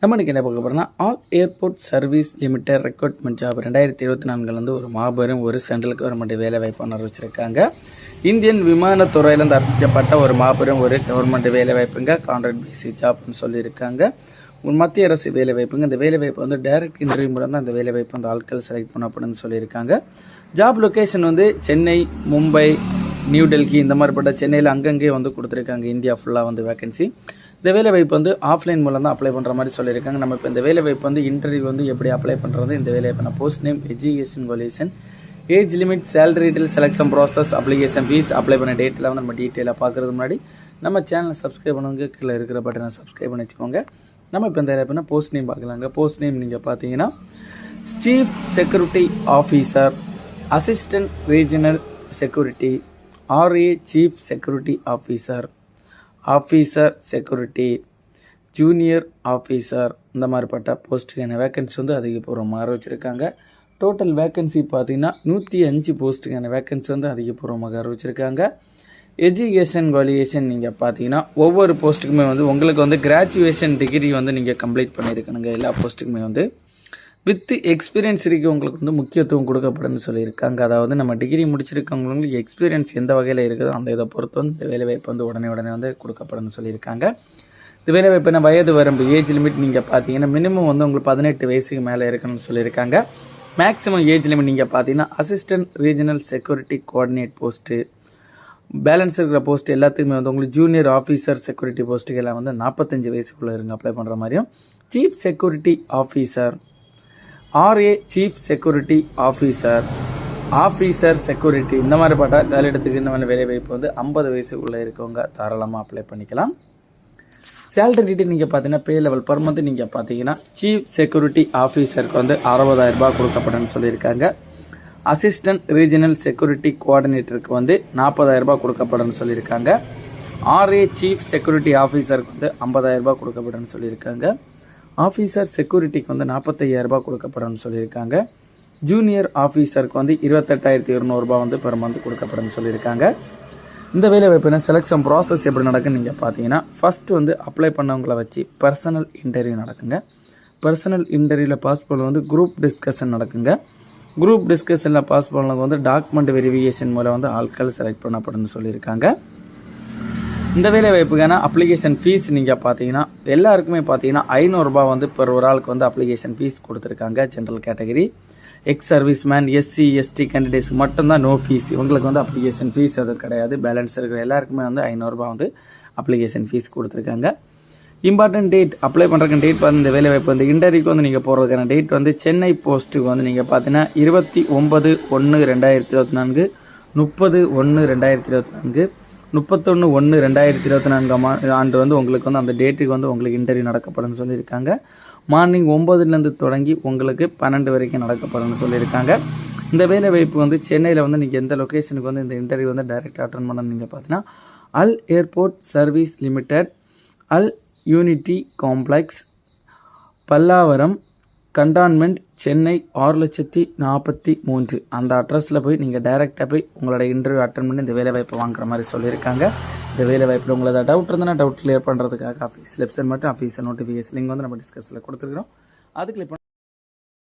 நம்ம இன்றைக்கி என்ன பார்க்க போகிறோம்னா all airport service limited recruitment job 2024 ஒரு மாபெரும் ஒரு சென்ட்ரல் கவர்மெண்ட் வேலை வாய்ப்பு அறிவிச்சிருக்காங்க. இந்தியன் விமானத்துறையிலேருந்து அறிவிக்கப்பட்ட ஒரு மாபெரும் ஒரு கவர்மெண்ட் வேலை வாய்ப்புங்க. கான்ட்ராக்ட் பேசிஸ் ஜாப்னு சொல்லியிருக்காங்க. மத்திய அரசு வேலை வாய்ப்புங்க. இந்த வேலை வாய்ப்பு வந்து டைரக்ட் இன்டர்வியூ மூலம் தான் அந்த வேலை வாய்ப்பு அந்த ஆட்கள் செலக்ட் பண்ணப்படுன்னு சொல்லியிருக்காங்க. ஜாப் லொக்கேஷன் வந்து சென்னை, மும்பை, நியூ டெல்லி இந்த மாதிரிப்பட்ட சென்னையில் அங்கங்கே வந்து கொடுத்துருக்காங்க. இந்தியா ஃபுல்லாக வந்து வேகன்சி. இந்த வேலை வாய்ப்பு வந்து ஆஃப்லைன் மூலம் தான் அப்ளை பண்ணுற மாதிரி சொல்லியிருக்காங்க. நம்ம இப்போ இந்த வேலை வாய்ப்பு வந்து இன்டர்வியூ வந்து எப்படி அப்ளை பண்ணுறது, இந்த வேலை வாய்ப்பு post name, education qualification, age limit, salary detail, selection process, application fees, apply பண்ண டேட்டில் வந்து நம்ம டீட்டெயிலாக பார்க்குறது முன்னாடி நம்ம சேனலை சப்ஸ்கிரைப் பண்ணுங்க. கீழே இருக்கிற பட்டனை சப்ஸ்கிரைப் பண்ணி வச்சுக்கோங்க. நம்ம இப்போ இந்த வேலை போஸ்ட் நேம் பார்க்கலாங்க. போஸ்ட் நேம் நீங்கள் பார்த்தீங்கன்னா chief security officer, assistant regional security, RA chief security officer, officer security, junior officer, இந்த மாதிரிப்பட்ட போஸ்ட்டுக்கான வேக்கன்சி வந்து அதிகபூர்வமாக அறிவிச்சிருக்காங்க. டோட்டல் வேக்கன்சி பார்த்தீங்கன்னா 105 போஸ்ட்டுக்கான வேக்கன்சி வந்து அதிகபூர்வமாக அறிவிச்சிருக்காங்க. எஜுகேஷன் குவாலிஃபிகேஷன் நீங்கள் பார்த்தீங்கன்னா ஒவ்வொரு போஸ்ட்டுக்குமே வந்து உங்களுக்கு வந்து கிராஜுவேஷன் டிகிரி வந்து நீங்கள் கம்ப்ளீட் பண்ணியிருக்கணுங்க. எல்லா போஸ்ட்டுக்குமே வந்து வித் எக்ஸ்பீரியன்ஸ் இருக்கவங்களுக்கு வந்து முக்கியத்துவம் கொடுக்கப்படும்னு சொல்லியிருக்காங்க. அதாவது நம்ம டிகிரி முடிச்சிருக்கவங்களுக்கு எக்ஸ்பீரியன்ஸ் எந்த வகையில் இருக்குதோ அந்த இதை பொறுத்து வந்து இந்த வேலைவாய்ப்பு வந்து உடனே வந்து கொடுக்கப்படும்னு சொல்லியிருக்காங்க. இந்த வேலைவாய்ப்பு என்ன வயது வரம்பு, ஏஜ் லிமிட் நீங்கள் பார்த்தீங்கன்னா மினிமம் வந்து உங்களுக்கு 18 வயசுக்கு மேலே இருக்கணும்னு சொல்லியிருக்காங்க. மேக்ஸிமம் ஏஜ் லிமிட் நீங்கள் பார்த்தீங்கன்னா assistant regional security coordinate post, balance இருக்கிற போஸ்ட் எல்லாத்துக்குமே வந்து உங்களுக்கு ஜூனியர் ஆஃபீஸர் செக்யூரிட்டி போஸ்ட்டுக்கெல்லாம் வந்து 45 வயசுக்குள்ளே இருங்க அப்ளை பண்ணுற மாதிரியும். Chief security officer, RA chief security officer, officer security, இந்த மாதிரி பார்த்தா காலிடத்துக்கு இந்த மாதிரி வேலை வாய்ப்பு வந்து 50 வயசுக்குள்ளே இருக்கவங்க தாராளமாக அப்ளை பண்ணிக்கலாம். சேலரி டீட்டெயில் நீங்கள் பார்த்தீங்கன்னா பே லெவல் பர் மந்த் நீங்கள் பார்த்தீங்கன்னா சீஃப் செக்யூரிட்டி ஆஃபீஸருக்கு வந்து 60,000 ரூபாய் கொடுக்கப்படும்னு சொல்லியிருக்காங்க. அசிஸ்டன்ட் ரீஜனல் செக்யூரிட்டி கோஆர்டினேட்டருக்கு வந்து 40,000 ரூபாய் கொடுக்கப்படும்னு சொல்லியிருக்காங்க. ஆர்ஏ சீஃப் செக்யூரிட்டி ஆஃபீஸருக்கு வந்து 50,000 ரூபாய் கொடுக்கப்படும்னு சொல்லியிருக்காங்க. ஆஃபீஸர் செக்யூரிட்டிக்கு வந்து 45,000 ரூபாய் கொடுக்கப்படும்னு சொல்லியிருக்காங்க. ஜூனியர் ஆஃபீஸருக்கு வந்து 28,200 ரூபாய் வந்து பெர் மந்த் கொடுக்கப்படும்னு சொல்லியிருக்காங்க. இந்த வேலை வாய்ப்பு செலெக்ஷன் ப்ராசஸ் எப்படி நடக்குன்னு நீங்கள் பார்த்தீங்கன்னா ஃபஸ்ட்டு வந்து அப்ளை பண்ணவங்களை வச்சு பர்சனல் இன்டர்வியூ நடக்குங்க. பர்சனல் இன்டர்வியூவில் பாஸ் பண்ண வந்து குரூப் டிஸ்கஷன் நடக்குங்க. குரூப் டிஸ்கஷனில் பாஸ் பண்ணவங்க வந்து டாக்குமெண்ட் வெரிஃபிகேஷன் மூலம் வந்து ஆட்கள் செலக்ட் பண்ணப்படும்னு சொல்லியிருக்காங்க. இந்த வேலை வாய்ப்புக்கான அப்ளிகேஷன் ஃபீஸ் நீங்கள் பார்த்தீங்கன்னா எல்லாருக்குமே பார்த்தீங்கன்னா 500 ரூபாய் வந்து பெர் ஒரு ஆளுக்கு வந்து அப்ளிகேஷன் ஃபீஸ் கொடுத்துருக்காங்க. General category, ex service man, SC ST candidates மட்டும்தான் நோ ஃபீஸ். இவங்களுக்கு வந்து அப்ளிகேஷன் ஃபீஸ் எதுவும் கிடையாது. பேலன்ஸ் இருக்கிற எல்லாருக்குமே வந்து 500 ரூபாய் வந்து அப்ளிகேஷன் ஃபீஸ் கொடுத்துருக்காங்க. இம்பார்ட்டன்ட் டேட் அப்ளை பண்ணுறதுக்கு டேட் பார்த்து இந்த வேலை வாய்ப்பு வந்து இன்டர்வியூக்கு வந்து நீங்கள் போகிறதுக்கான டேட் வந்து சென்னை போஸ்ட்டுக்கு வந்து நீங்கள் பார்த்தீங்கன்னா 29/1/2024, 30/1/2024, 31/1/2024 ஆண்டு வந்து உங்களுக்கு வந்து அந்த டேட்டுக்கு வந்து உங்களுக்கு இன்டர்வியூ நடக்கப்படும் சொல்லியிருக்காங்க. மார்னிங் 9லேருந்து தொடங்கி உங்களுக்கு 12 வரைக்கும் நடக்கப்படும் சொல்லியிருக்காங்க. இந்த வேலை வாய்ப்பு வந்து சென்னையில் வந்து நீங்கள் எந்த லொக்கேஷனுக்கு வந்து இந்த இன்டர்வியூ வந்து டைரெக்டாக அட்டன் பண்ணணும் நீங்கள் பார்த்தீங்கன்னா அல் ஏர்போர்ட் சர்வீஸ் லிமிடெட், அல் யூனிட்டி காம்ப்ளெக்ஸ், பல்லாவரம், கண்டான்மெண்ட், சென்னை 6,43,000 அந்த அட்ரஸில் போய் நீங்கள் டைரெக்டாக போய் உங்களோட இன்டர்வியூ அட்டன் பண்ணி இந்த வேலை வாய்ப்பு வாங்குற மாதிரி சொல்லியிருக்காங்க. இந்த வேலை வாய்ப்பில் உங்களோட டவுட் இருந்ததுன்னா டவுட் கிளியர் பண்ணுறதுக்காக ஆஃபீஸ் வெப்சைட் மட்டும் ஆஃபீஸர் நோட்டிஃபிகேஷன் லிங்க் வந்து நம்ம டிஸ்கஸில் கொடுத்துருக்குறோம். அது கிளிக்